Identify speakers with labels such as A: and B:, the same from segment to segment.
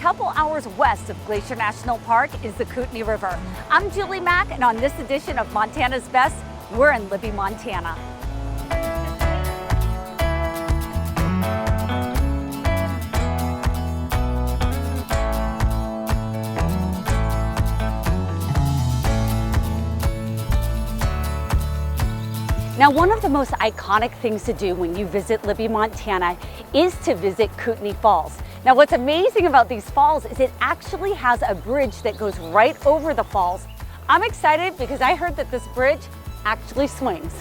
A: couple hours west of Glacier National Park is the Kootenai River. I'm Julie Mack, and on this edition of Montana's Best, we're in Libby, Montana. Now, one of the most iconic things to do when you visit Libby, Montana is to visit Kootenai Falls. Now, what's amazing about these falls is it actually has a bridge that goes right over the falls. I'm excited because I heard that this bridge actually swings.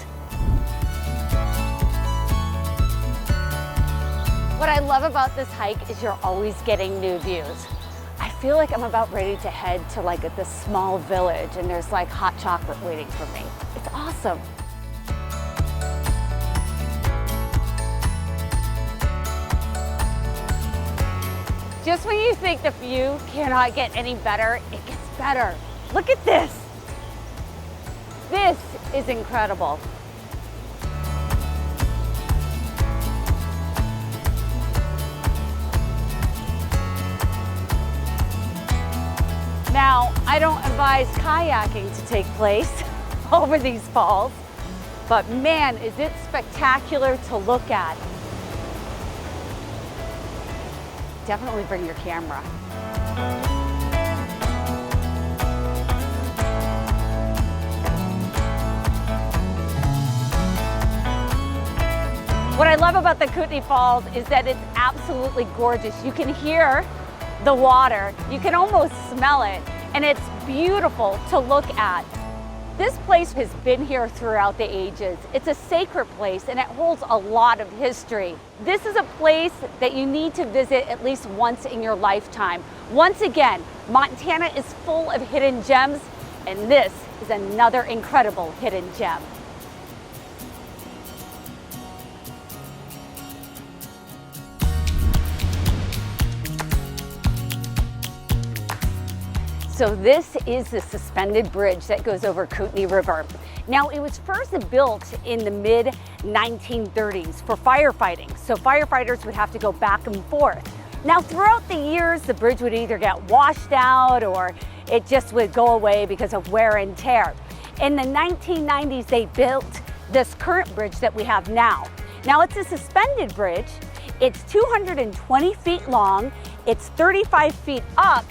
A: What I love about this hike is you're always getting new views. I feel like I'm about ready to head to this small village and there's like hot chocolate waiting for me. It's awesome. Just when you think the view cannot get any better, it gets better. Look at this. This is incredible. Now, I don't advise kayaking to take place over these falls, but man, is it spectacular to look at. Definitely bring your camera. What I love about the Kootenai Falls is that it's absolutely gorgeous. You can hear the water, you can almost smell it, and it's beautiful to look at. This place has been here throughout the ages. It's a sacred place and it holds a lot of history. This is a place that you need to visit at least once in your lifetime. Once again, Montana is full of hidden gems, and this is another incredible hidden gem. So this is the suspended bridge that goes over Kootenai River. Now, it was first built in the mid-1930s for firefighting. So firefighters would have to go back and forth. Now, throughout the years, the bridge would either get washed out or it just would go away because of wear and tear. In the 1990s, they built this current bridge that we have now. Now, it's a suspended bridge. It's 220 feet long. It's 35 feet up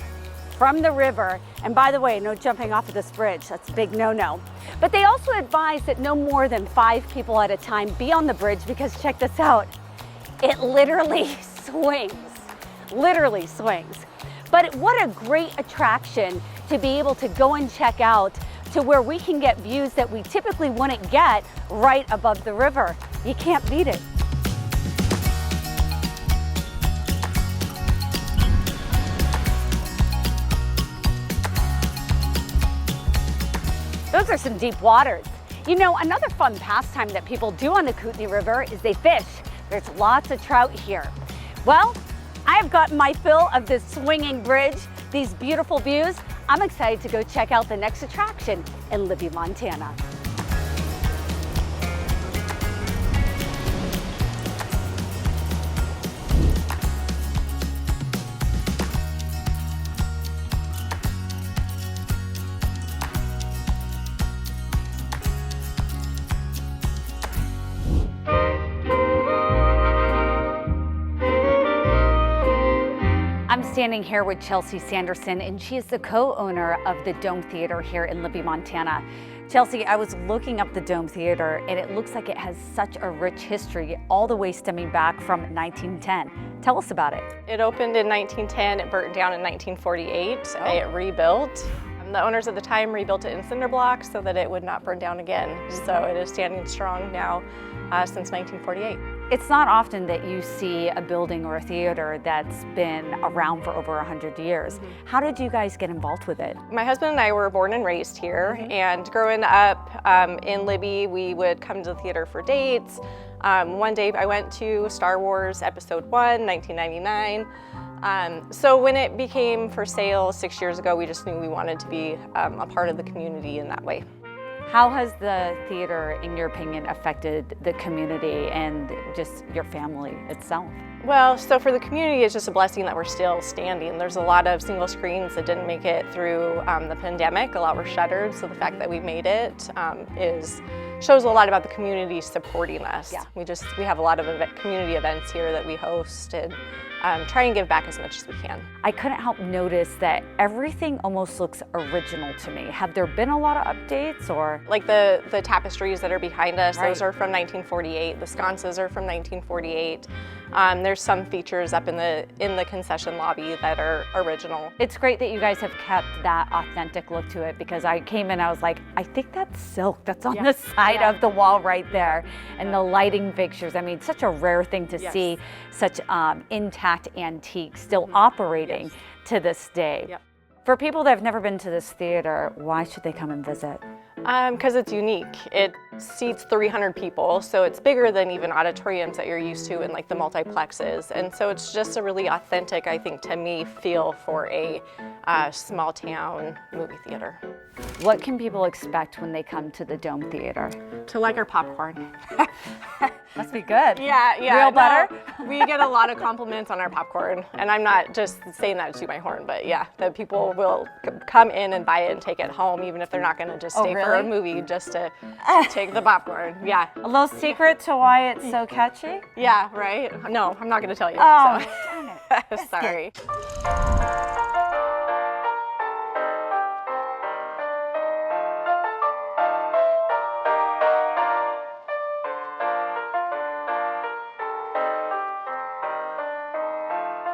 A: from the river. And by the way, no jumping off of this bridge. That's a big no-no. But they also advise that no more than 5 people at a time be on the bridge because check this out. It literally swings. Literally swings. But what a great attraction to be able to go and check out to where we can get views that we typically wouldn't get right above the river. You can't beat it. Those are some deep waters. You know, another fun pastime that people do on the Kootenai River is they fish. There's lots of trout here. Well, I've gotten my fill of this swinging bridge, these beautiful views. I'm excited to go check out the next attraction in Libby, Montana. I'm standing here with Chelsea Sanderson, and she is the co-owner of the Dome Theater here in Libby, Montana. Chelsea, I was looking up the Dome Theater, and it looks like it has such a rich history, all the way stemming back from 1910. Tell us about it.
B: It opened in 1910, it burnt down in 1948, It rebuilt. The owners at the time rebuilt it in cinder blocks so that it would not burn down again. So it is standing strong now since 1948.
A: It's not often that you see a building or a theater that's been around for over 100 years. How did you guys get involved with it?
B: My husband and I were born and raised here, and growing up in Libby, we would come to the theater for dates. One day I went to Star Wars Episode 1, 1999. So when it became for sale 6 years ago, we just knew we wanted to be a part of the community in that way.
A: How has the theater, in your opinion, affected the community and just your family itself?
B: Well, so for the community, it's just a blessing that we're still standing. There's a lot of single screens that didn't make it through the pandemic. A lot were shuttered, so the fact that we made it shows a lot about the community supporting us.
A: Yeah.
B: We have a lot of community events here that we host and try and give back as much as we can.
A: I couldn't help notice that everything almost looks original to me. Have there been a lot of updates or?
B: Like the tapestries that are behind us,
A: Right.
B: those are from 1948. The sconces are from 1948. There's some features up in the concession lobby that are original.
A: It's great that you guys have kept that authentic look to it, because I came in, I was like, I think that's silk that's on the side of the wall right there. And the lighting fixtures, I mean, such a rare thing to see such intact antique still operating to this day.
B: Yep.
A: For people that have never been to this theater, why should they come and visit?
B: Because it's unique. It seats 300 people, so it's bigger than even auditoriums that you're used to in like the multiplexes. And so it's just a really authentic, I think, to me, feel for a small town movie theater.
A: What can people expect when they come to the Dome Theater?
B: To like our popcorn.
A: Must be good.
B: Yeah.
A: Real butter?
B: No, we get a lot of compliments on our popcorn, and I'm not just saying that to toot my horn, but yeah, the people will come in and buy it and take it home, even if they're not going to just stay for a movie, just to take the popcorn. Yeah.
A: A little secret to why it's so catchy?
B: Yeah, right? No, I'm not going to tell you.
A: Oh,
B: so.
A: darn it.
B: Sorry.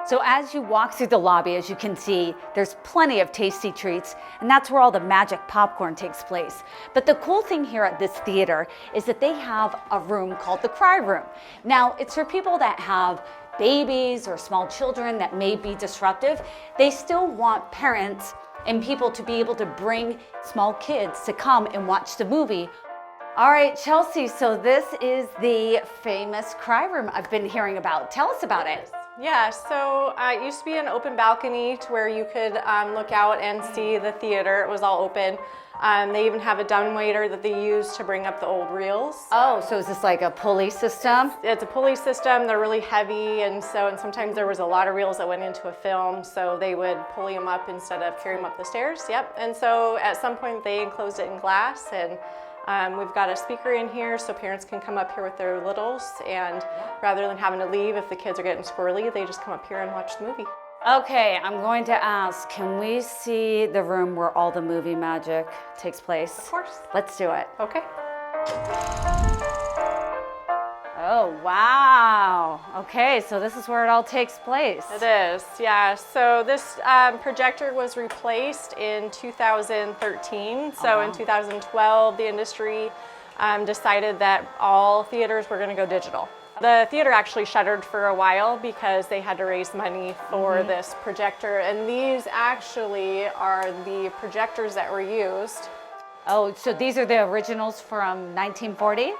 A: So as you walk through the lobby, as you can see, there's plenty of tasty treats, and that's where all the magic popcorn takes place. But the cool thing here at this theater is that they have a room called the Cry Room. Now, it's for people that have babies or small children that may be disruptive. They still want parents and people to be able to bring small kids to come and watch the movie. All right, Chelsea, so this is the famous Cry Room I've been hearing about. Tell us about it.
B: Yeah, so it used to be an open balcony to where you could look out and see the theater. It was all open. They even have a dumbwaiter that they use to bring up the old reels.
A: Oh, so is this like a pulley system?
B: It's a pulley system. They're really heavy, and sometimes there was a lot of reels that went into a film, so they would pulley them up instead of carry them up the stairs. Yep. And so at some point they enclosed it in glass, and we've got a speaker in here so parents can come up here with their littles, and rather than having to leave if the kids are getting squirrely, they just come up here and watch the movie.
A: Okay, I'm going to ask, can we see the room where all the movie magic takes place?
B: Of course.
A: Let's do it.
B: Okay.
A: Oh, wow. Okay, so this is where it all takes place.
B: It is, yeah. So this projector was replaced in 2013. So in 2012, the industry decided that all theaters were going to go digital. The theater actually shuttered for a while because they had to raise money for this projector, and these actually are the projectors that were used.
A: Oh, so these are the originals from 1940?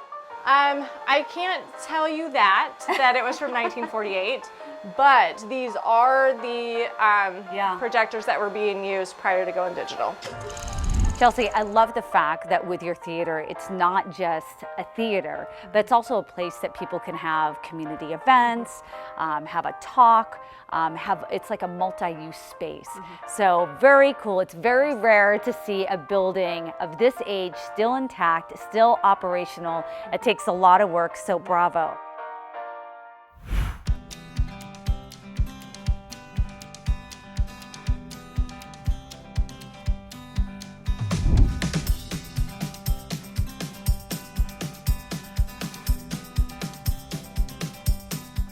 B: I can't tell you that it was from 1948, but these are the projectors that were being used prior to going digital.
A: Chelsea, I love the fact that with your theater, it's not just a theater, but it's also a place that people can have community events, have a talk, it's like a multi-use space. So very cool. It's very rare to see a building of this age still intact, still operational. It takes a lot of work, so bravo.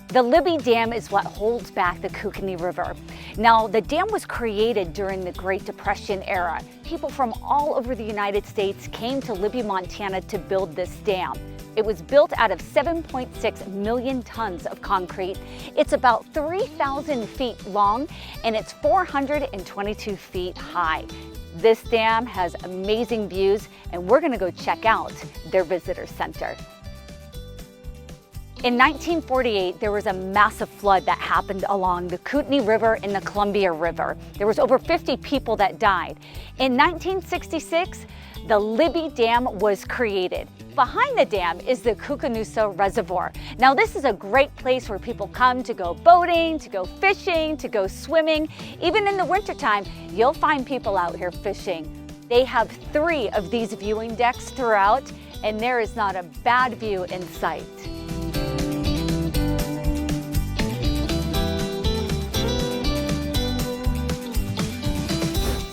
A: The Libby Dam is what holds back the Kootenai River. Now, the dam was created during the Great Depression era. People from all over the United States came to Libby, Montana to build this dam. It was built out of 7.6 million tons of concrete. It's about 3,000 feet long, and it's 422 feet high. This dam has amazing views, and we're gonna go check out their visitor center. In 1948, there was a massive flood that happened along the Kootenai River and the Columbia River. There was over 50 people that died. In 1966, the Libby Dam was created. behind the dam is the Koocanusa Reservoir. Now this is a great place where people come to go boating, to go fishing, to go swimming. Even in the wintertime, you'll find people out here fishing. They have 3 of these viewing decks throughout, and there is not a bad view in sight.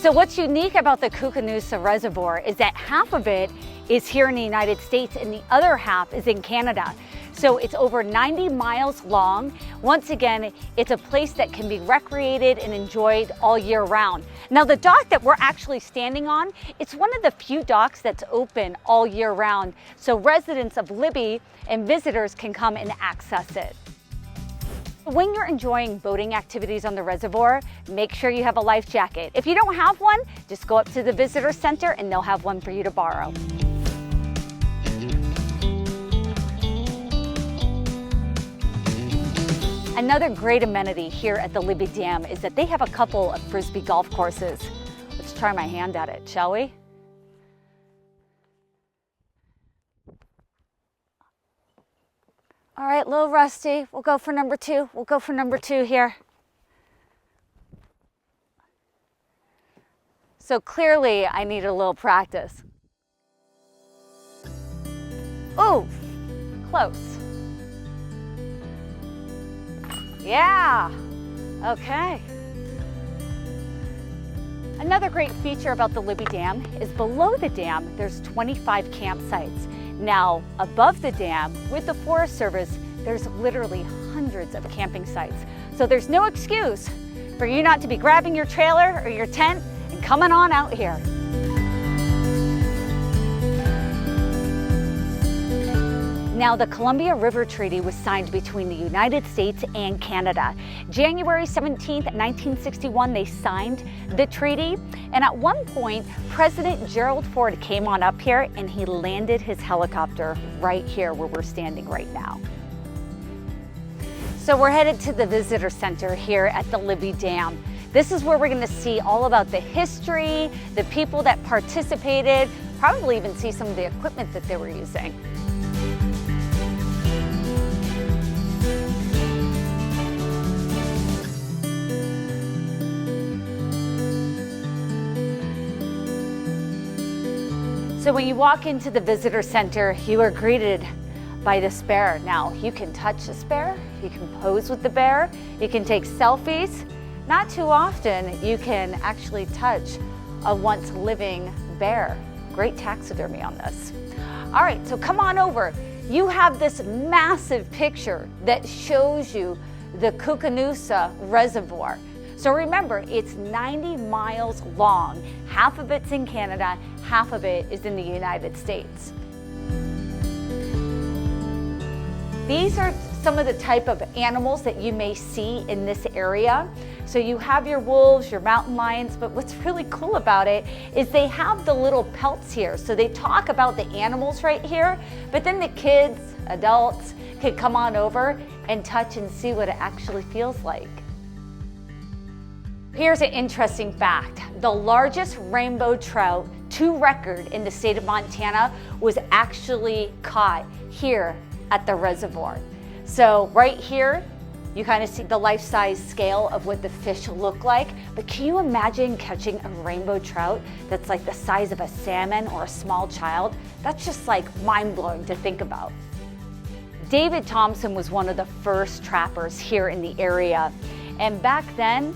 A: So what's unique about the Koocanusa Reservoir is that half of it is here in the United States and the other half is in Canada. So it's over 90 miles long. Once again, it's a place that can be recreated and enjoyed all year round. Now the dock that we're actually standing on, it's one of the few docks that's open all year round. So residents of Libby and visitors can come and access it. When you're enjoying boating activities on the reservoir, make sure you have a life jacket. If you don't have one, just go up to the visitor center and they'll have one for you to borrow. Another great amenity here at the Libby Dam is that they have a couple of Frisbee golf courses. Let's try my hand at it, shall we? All right, a little rusty. We'll go for number 2. We'll go for number 2 here. So clearly I need a little practice. Ooh, close. Yeah, okay. Another great feature about the Libby Dam is below the dam, there's 25 campsites. Now, above the dam, with the Forest Service, there's literally hundreds of camping sites. So there's no excuse for you not to be grabbing your trailer or your tent and coming on out here. Now, the Columbia River Treaty was signed between the United States and Canada. January 17th, 1961, they signed the treaty. And at one point, President Gerald Ford came on up here and he landed his helicopter right here where we're standing right now. So we're headed to the visitor center here at the Libby Dam. This is where we're going to see all about the history, the people that participated, probably even see some of the equipment that they were using. So when you walk into the visitor center, you are greeted by this bear. Now, you can touch this bear, you can pose with the bear, you can take selfies. Not too often, you can actually touch a once living bear. Great taxidermy on this. All right, so come on over. You have this massive picture that shows you the Koocanusa Reservoir. So remember, it's 90 miles long. Half of it's in Canada, half of it is in the United States. These are some of the type of animals that you may see in this area. So you have your wolves, your mountain lions, but what's really cool about it is they have the little pelts here. So they talk about the animals right here, but then the kids, adults, can come on over and touch and see what it actually feels like. Here's an interesting fact. The largest rainbow trout to record in the state of Montana was actually caught here at the reservoir. So right here, you kind of see the life-size scale of what the fish look like, but can you imagine catching a rainbow trout that's like the size of a salmon or a small child? That's just like mind-blowing to think about. David Thompson was one of the first trappers here in the area, and back then,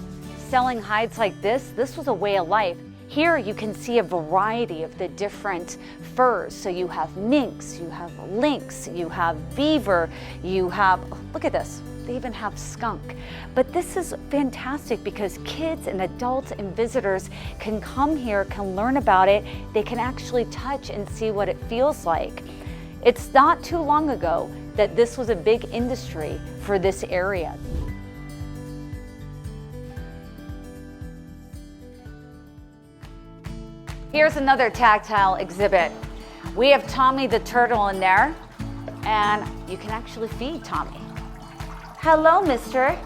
A: selling hides like this was a way of life. Here you can see a variety of the different furs. So you have minks, you have lynx, you have beaver, you have, look at this, they even have skunk. But this is fantastic because kids and adults and visitors can come here, can learn about it, they can actually touch and see what it feels like. It's not too long ago that this was a big industry for this area. Here's another tactile exhibit. We have Tommy the turtle in there, and you can actually feed Tommy. Hello, mister.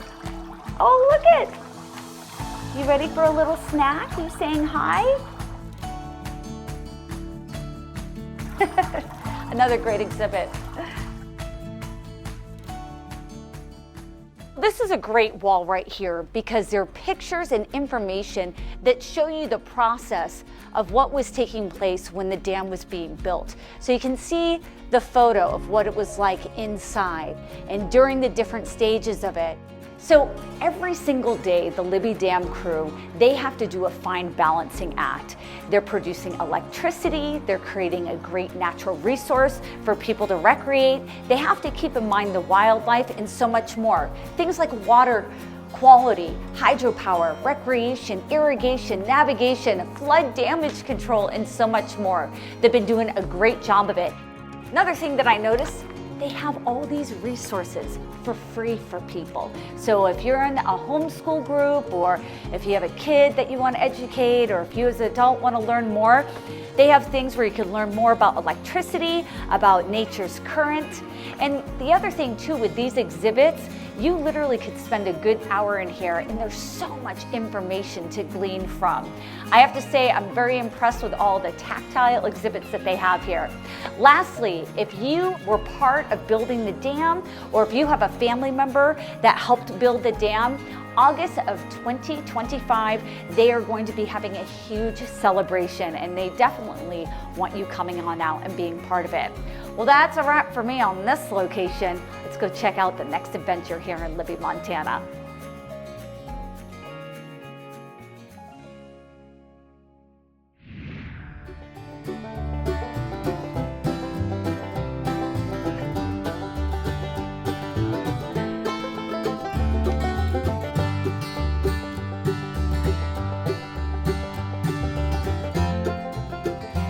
A: Oh, look it. You ready for a little snack? You saying hi? Another great exhibit. This is a great wall right here because there are pictures and information that show you the process of what was taking place when the dam was being built. So you can see the photo of what it was like inside and during the different stages of it. So every single day, the Libby Dam crew, they have to do a fine balancing act. They're producing electricity, they're creating a great natural resource for people to recreate. They have to keep in mind the wildlife and so much more. Things like water quality, hydropower, recreation, irrigation, navigation, flood damage control, and so much more. They've been doing a great job of it. Another thing that I noticed, they have all these resources for free for people. So if you're in a homeschool group, or if you have a kid that you want to educate, or if you as an adult want to learn more, they have things where you can learn more about electricity, about nature's current. And the other thing too with these exhibits, you literally could spend a good hour in here and there's so much information to glean from. I have to say I'm very impressed with all the tactile exhibits that they have here. Lastly, if you were part of building the dam, or if you have a family member that helped build the dam, August of 2025, they are going to be having a huge celebration and they definitely want you coming on out and being part of it. Well, that's a wrap for me on this location. Let's go check out the next adventure here in Libby, Montana.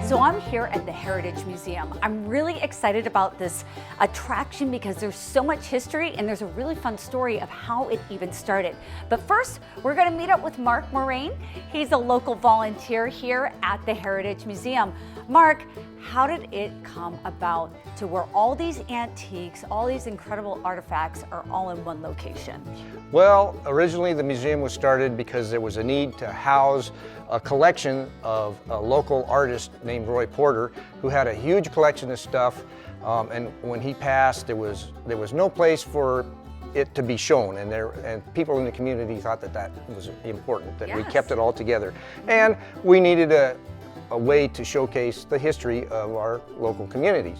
A: So I'm here at the Heritage Museum. I'm really excited about this attraction because there's so much history and there's a really fun story of how it even started. But first, we're gonna meet up with Mark Moraine. He's a local volunteer here at the Heritage Museum. Mark, how did it come about to where all these antiques, all these incredible artifacts are all in one location?
C: Well, originally the museum was started because there was a need to house a collection of a local artist named Roy Porter, who had a huge collection of stuff, and when he passed, there was no place for it to be shown, and people in the community thought that that was important, that we kept it all together. And we needed a way to showcase the history of our local communities.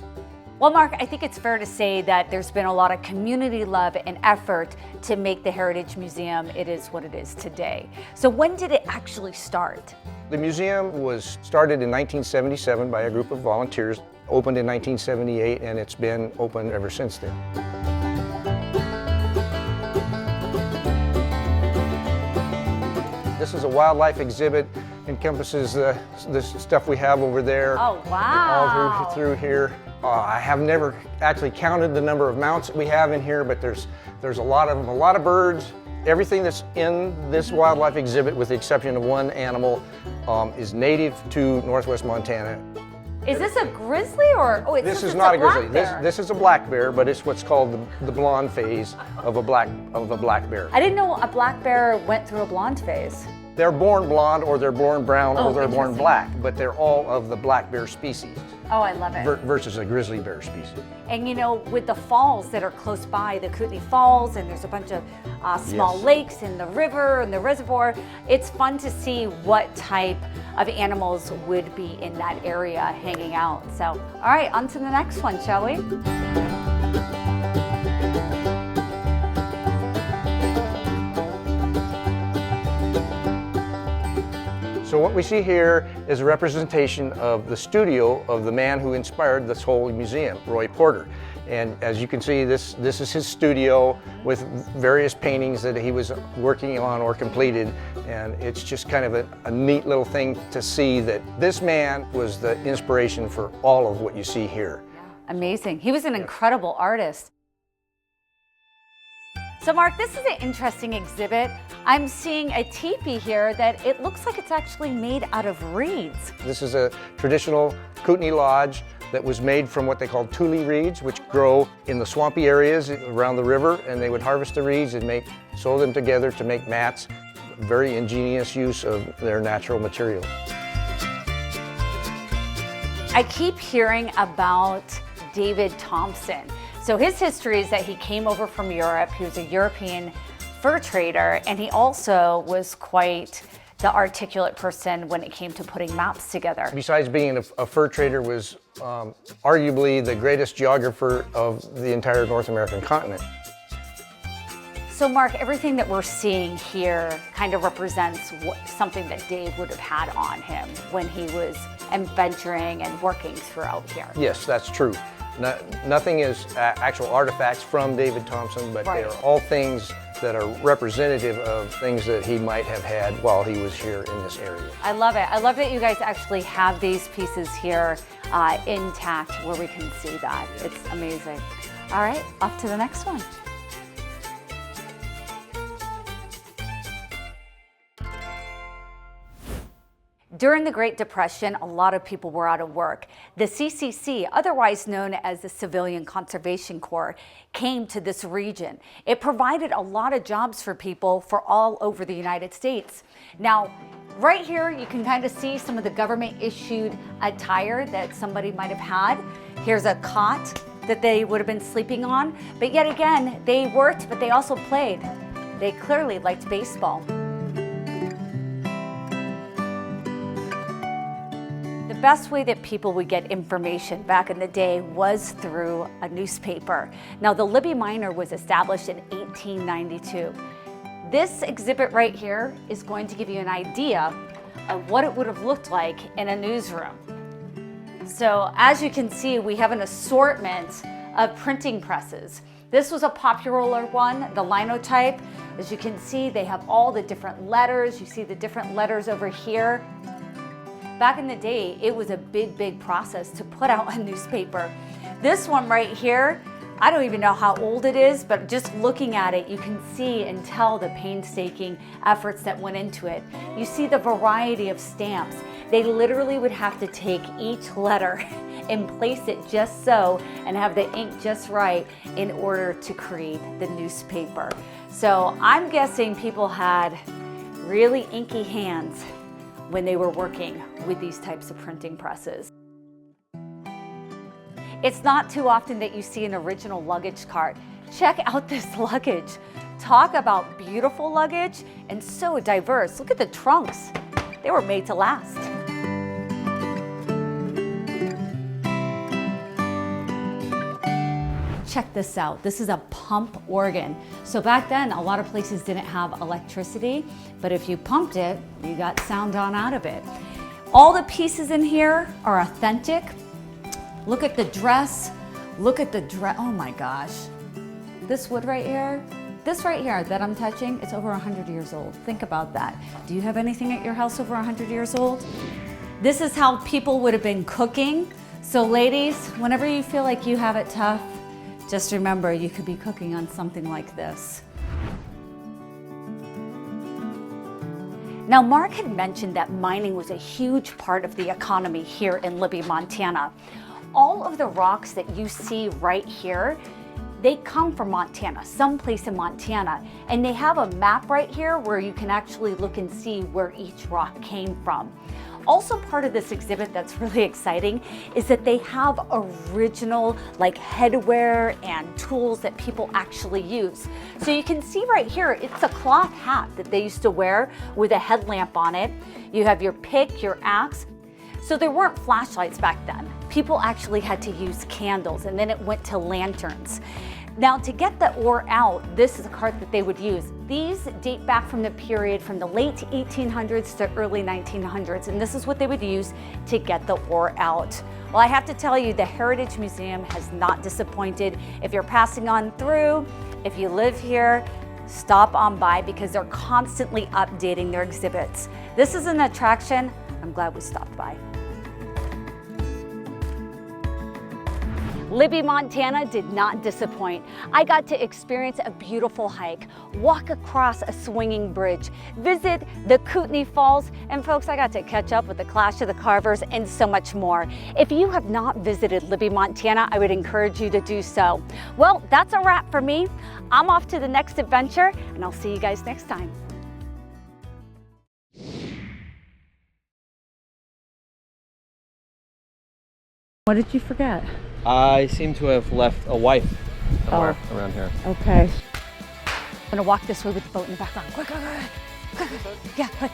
A: Well, Mark, I think it's fair to say that there's been a lot of community love and effort to make the Heritage Museum it is what it is today. So when did it actually start?
C: The museum was started in 1977 by a group of volunteers, opened in 1978, and it's been open ever since then. This is a wildlife exhibit, encompasses the stuff we have over there.
A: Oh, wow.
C: All through here. I have never actually counted the number of mounts that we have in here, but there's a lot of them, a lot of birds. Everything that's in this wildlife exhibit, with the exception of one animal, is native to Northwest Montana.
A: Is this a grizzly or? Oh,
C: this is not a grizzly. This is a black bear, but it's what's called the blonde phase of a black bear.
A: I didn't know a black bear went through a blonde phase.
C: They're born blonde, or they're born brown, or they're born black, but they're all of the black bear species.
A: Oh, I love it.
C: Versus a grizzly bear species.
A: And you know, with the falls that are close by, the Kootenai Falls, and there's a bunch of small lakes and the river and the reservoir, it's fun to see what type of animals would be in that area hanging out. So, all right, on to the next one, shall we?
C: So what we see here is a representation of the studio of the man who inspired this whole museum, Roy Porter. And as you can see, this is his studio with various paintings that he was working on or completed. And it's just kind of a neat little thing to see that this man was the inspiration for all of what you see here.
A: Yeah, amazing. He was an incredible artist. So Mark, this is an interesting exhibit. I'm seeing a teepee here that it looks like it's actually made out of reeds.
C: This is a traditional Kootenai lodge that was made from what they call tule reeds, which grow in the swampy areas around the river, and they would harvest the reeds and sew them together to make mats. Very ingenious use of their natural material.
A: I keep hearing about David Thompson. So his history is that he came over from Europe. He was a European fur trader, and he also was quite the articulate person when it came to putting maps together.
C: Besides being a fur trader, was arguably the greatest geographer of the entire North American continent.
A: So Mark, everything that we're seeing here kind of represents something that Dave would have had on him when he was adventuring and working throughout here.
C: Yes, that's true. Nothing is actual artifacts from David Thompson, but they are all things that are representative of things that he might have had while he was here in this area.
A: I love it. I love that you guys actually have these pieces here intact where we can see that. It's amazing. All right, off to the next one. During the Great Depression, a lot of people were out of work. The CCC, otherwise known as the Civilian Conservation Corps, came to this region. It provided a lot of jobs for people for all over the United States. Now, right here, you can kind of see some of the government-issued attire that somebody might have had. Here's a cot that they would have been sleeping on. But yet again, they worked, but they also played. They clearly liked baseball. The best way that people would get information back in the day was through a newspaper. Now, the Libby Miner was established in 1892. This exhibit right here is going to give you an idea of what it would have looked like in a newsroom. So as you can see, we have an assortment of printing presses. This was a popular one, the linotype. As you can see, they have all the different letters. You see the different letters over here. Back in the day, it was a big process to put out a newspaper. This one right here, I don't even know how old it is, but just looking at it, you can see and tell the painstaking efforts that went into it. You see the variety of stamps. They literally would have to take each letter and place it just so and have the ink just right in order to create the newspaper. So I'm guessing people had really inky hands when they were working with these types of printing presses. It's not too often that you see an original luggage cart. Check out this luggage. Talk about beautiful luggage and so diverse. Look at the trunks. They were made to last. Check this out. This is a pump organ. So back then, a lot of places didn't have electricity, but if you pumped it, you got sound on out of it. All the pieces in here are authentic. Look at the dress. Look at the dress. Oh my gosh. This wood right here, this right here that I'm touching, it's over 100 years old. Think about that. Do you have anything at your house over 100 years old? This is how people would have been cooking. So ladies, whenever you feel like you have it tough, just remember, you could be cooking on something like this. Now, Mark had mentioned that mining was a huge part of the economy here in Libby, Montana. All of the rocks that you see right here, they come from Montana, someplace in Montana. And they have a map right here where you can actually look and see where each rock came from. Also part of this exhibit that's really exciting is that they have original like headwear and tools that people actually use. So you can see right here, it's a cloth hat that they used to wear with a headlamp on it. You have your pick, your axe. So there weren't flashlights back then. People actually had to use candles, and then it went to lanterns. Now, to get the ore out, this is a cart that they would use. These date back from the period from the late 1800s to early 1900s, and this is what they would use to get the ore out. Well, I have to tell you, the Heritage Museum has not disappointed. If you're passing on through, if you live here, stop on by because they're constantly updating their exhibits. This is an attraction. I'm glad we stopped by. Libby, Montana did not disappoint. I got to experience a beautiful hike, walk across a swinging bridge, visit the Kootenai Falls, and folks, I got to catch up with the Clash of the Carvers and so much more. If you have not visited Libby, Montana, I would encourage you to do so. Well, that's a wrap for me. I'm off to the next adventure, and I'll see you guys next time. What did you forget?
D: I seem to have left a wife somewhere around here.
A: Okay. I'm gonna walk this way with the boat in the background. Quick, quick, quick, quick, quick. Yeah, quick.